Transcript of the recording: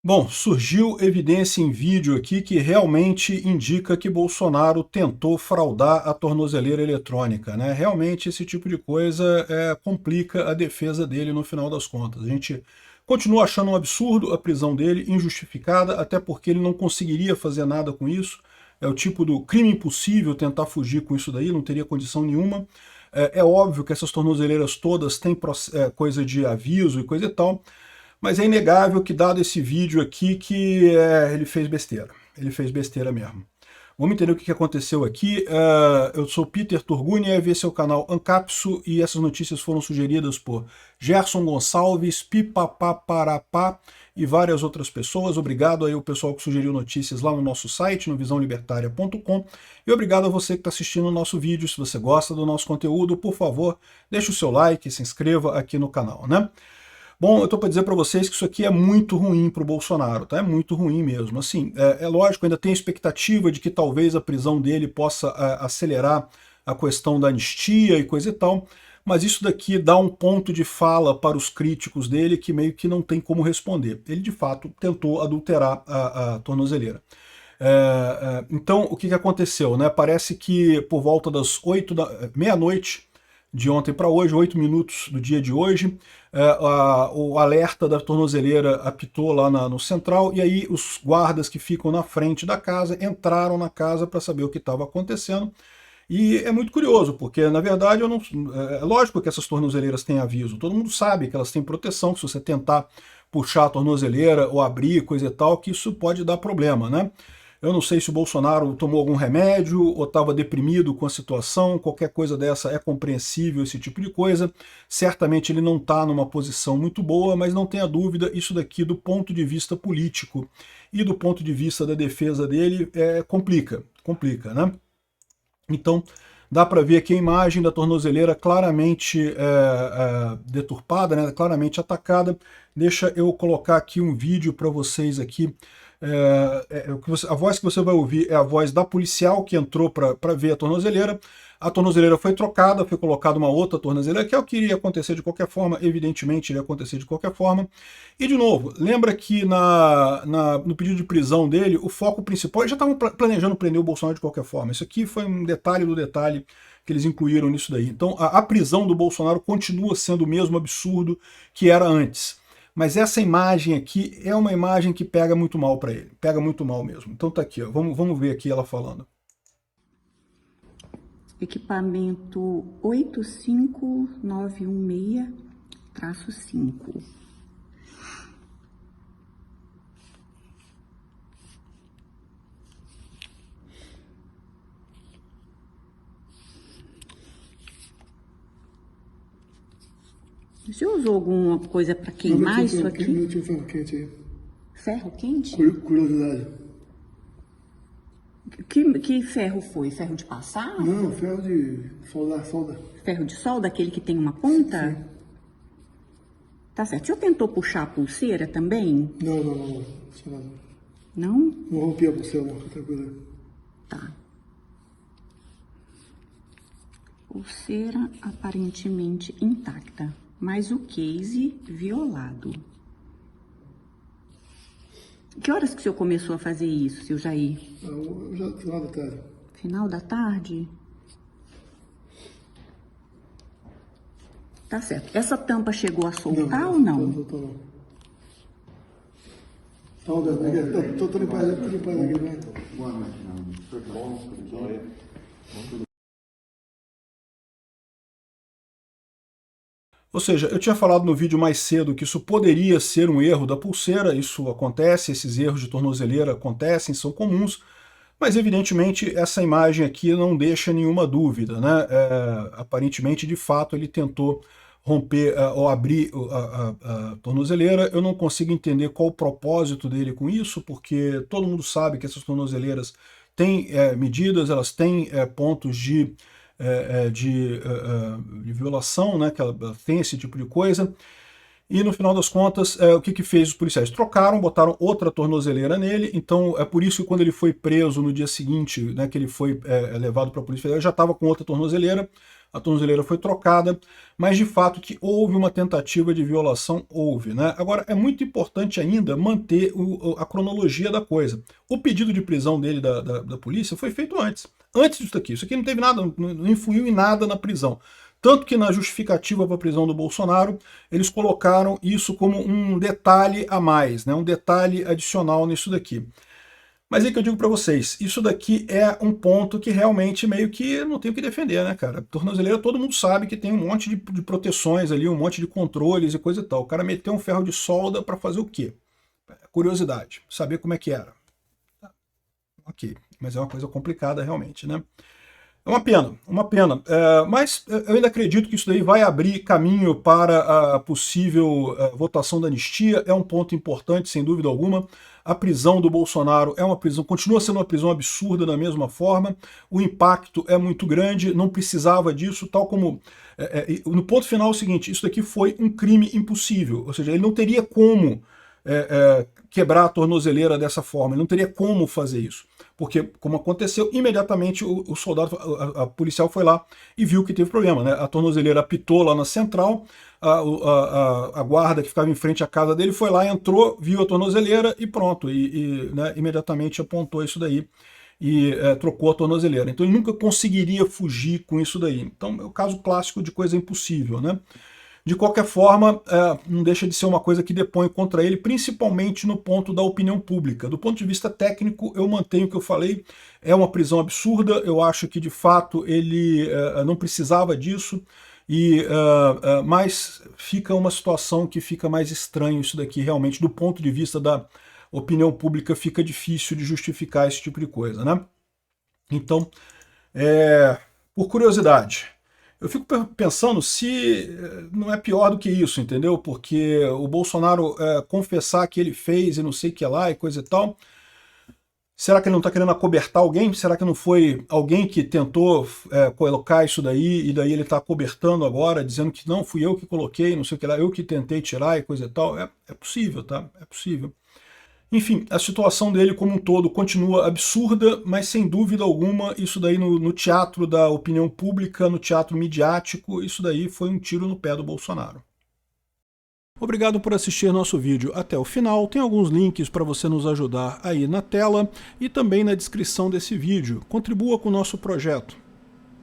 Bom, surgiu evidência em vídeo aqui que realmente indica que Bolsonaro tentou fraudar a tornozeleira eletrônica, né? Realmente esse tipo de coisa complica a defesa dele no final das contas. A gente continua achando um absurdo a prisão dele, injustificada, até porque ele não conseguiria fazer nada com isso. É o tipo do crime impossível tentar fugir com isso daí, não teria condição nenhuma. É óbvio que essas tornozeleiras todas têm coisa de aviso e coisa e tal, mas é inegável que, dado esse vídeo aqui, que ele fez besteira. Ele fez besteira mesmo. Vamos entender o que aconteceu aqui. Eu sou Peter Turguniev, esse é o canal Ancapsu, e essas notícias foram sugeridas por Gerson Gonçalves, Pipapaparapá e várias outras pessoas. Obrigado aí ao pessoal que sugeriu notícias lá no nosso site, no visãolibertaria.com, e obrigado a você que está assistindo o nosso vídeo. Se você gosta do nosso conteúdo, por favor, deixe o seu like, se inscreva aqui no canal, né? Bom, eu estou para dizer para vocês que isso aqui é muito ruim para o Bolsonaro, tá? É muito ruim mesmo. Assim, é lógico, ainda tem a expectativa de que talvez a prisão dele possa acelerar a questão da anistia e coisa e tal, mas isso daqui dá um ponto de fala para os críticos dele que meio que não tem como responder. Ele, de fato, tentou adulterar a tornozeleira. Então, o que aconteceu, né? Parece que por volta das meia-noite de ontem para hoje, 8 minutos do dia de hoje, o alerta da tornozeleira apitou lá no central, e aí os guardas que ficam na frente da casa entraram na casa para saber o que estava acontecendo. E é muito curioso, porque na verdade é lógico que essas tornozeleiras têm aviso, todo mundo sabe que elas têm proteção, que se você tentar puxar a tornozeleira ou abrir, coisa e tal, que isso pode dar problema, né? Eu não sei se o Bolsonaro tomou algum remédio ou estava deprimido com a situação, qualquer coisa dessa é compreensível, esse tipo de coisa. Certamente ele não está numa posição muito boa, mas não tenha dúvida, isso daqui do ponto de vista político e do ponto de vista da defesa dele complica, né? Então, dá para ver aqui a imagem da tornozeleira claramente deturpada, né, claramente atacada. Deixa eu colocar aqui um vídeo para vocês aqui. A voz que você vai ouvir é a voz da policial que entrou para ver a tornozeleira. A tornozeleira foi trocada, foi colocada uma outra tornozeleira, que é o que iria acontecer de qualquer forma, evidentemente iria acontecer de qualquer forma. E, de novo, lembra que no pedido de prisão dele, o foco principal, eles já estavam planejando prender o Bolsonaro de qualquer forma. Isso aqui foi um detalhe do detalhe que eles incluíram nisso daí. Então, a prisão do Bolsonaro continua sendo o mesmo absurdo que era antes. Mas essa imagem aqui é uma imagem que pega muito mal para ele. Pega muito mal mesmo. Então tá aqui, ó. Vamos ver aqui ela falando. Equipamento 85916-5. Você usou alguma coisa para queimar isso aqui? Tinha ferro quente aí. Ferro quente? Curiosidade. Que ferro foi? Ferro de passar? Não, ferro de solda. Ferro de solda, aquele que tem uma ponta? Sim. Tá certo. O senhor tentou puxar a pulseira também? Não. Não? Não rompi a pulseira, não, fica tranquilo. Tá. Pulseira aparentemente intacta, mas o case violado. Que horas que o senhor começou a fazer isso, seu Jair? Já final da tarde. Final da tarde? Tá certo. Essa tampa chegou a soltar ou não? Não soltou, não. Tô limpando aqui, né? Boa noite, tudo bom? Tudo jóia? Ou seja, eu tinha falado no vídeo mais cedo que isso poderia ser um erro da pulseira, isso acontece, esses erros de tornozeleira acontecem, são comuns, mas evidentemente essa imagem aqui não deixa nenhuma dúvida, né? Aparentemente, de fato, ele tentou romper ou abrir a tornozeleira. Eu não consigo entender qual o propósito dele com isso, porque todo mundo sabe que essas tornozeleiras têm medidas, elas têm pontos de violação, né, que ela tem esse tipo de coisa. E no final das contas, o que fez os policiais? Trocaram, botaram outra tornozeleira nele, então é por isso que quando ele foi preso no dia seguinte, né, que ele foi levado para a Polícia Federal, ele já estava com outra tornozeleira, a tornozeleira foi trocada, mas de fato que houve uma tentativa de violação, houve, né? Agora, é muito importante ainda manter a cronologia da coisa. O pedido de prisão dele da polícia foi feito antes disso aqui. Isso aqui não teve nada, não influiu em nada na prisão. Tanto que na justificativa para a prisão do Bolsonaro, eles colocaram isso como um detalhe a mais, né? Um detalhe adicional nisso daqui. Mas é que eu digo para vocês, isso daqui é um ponto que realmente meio que não tem o que defender, né, cara? Tornozeleira, todo mundo sabe que tem um monte de proteções ali, um monte de controles e coisa e tal. O cara meteu um ferro de solda para fazer o quê? Curiosidade, saber como é que era. Ok, mas é uma coisa complicada realmente, né? É uma pena, mas eu ainda acredito que isso daí vai abrir caminho para a possível votação da anistia, é um ponto importante, sem dúvida alguma. A prisão do Bolsonaro é uma prisão, continua sendo uma prisão absurda da mesma forma, o impacto é muito grande, não precisava disso, tal como... no ponto final é o seguinte, isso daqui foi um crime impossível, ou seja, ele não teria como quebrar a tornozeleira dessa forma, ele não teria como fazer isso. Porque, como aconteceu, imediatamente o soldado, a policial foi lá e viu que teve problema, né? A tornozeleira apitou lá na central, a guarda que ficava em frente à casa dele foi lá, entrou, viu a tornozeleira e pronto, né, imediatamente apontou isso daí e trocou a tornozeleira. Então ele nunca conseguiria fugir com isso daí. Então é o caso clássico de coisa impossível, né? De qualquer forma, não deixa de ser uma coisa que depõe contra ele, principalmente no ponto da opinião pública. Do ponto de vista técnico, eu mantenho o que eu falei, é uma prisão absurda, eu acho que de fato ele não precisava disso, mas fica uma situação que fica mais estranho isso daqui, realmente, do ponto de vista da opinião pública, fica difícil de justificar esse tipo de coisa, né? Então, por curiosidade, eu fico pensando se não é pior do que isso, entendeu? Porque o Bolsonaro confessar que ele fez e não sei o que lá e coisa e tal, será que ele não está querendo acobertar alguém? Será que não foi alguém que tentou colocar isso daí e daí ele está acobertando agora, dizendo que não, fui eu que coloquei, não sei o que lá, eu que tentei tirar e coisa e tal? É possível, tá? É possível. Enfim, a situação dele como um todo continua absurda, mas sem dúvida alguma, isso daí no teatro da opinião pública, no teatro midiático, isso daí foi um tiro no pé do Bolsonaro. Obrigado por assistir nosso vídeo até o final. Tem alguns links para você nos ajudar aí na tela e também na descrição desse vídeo. Contribua com o nosso projeto.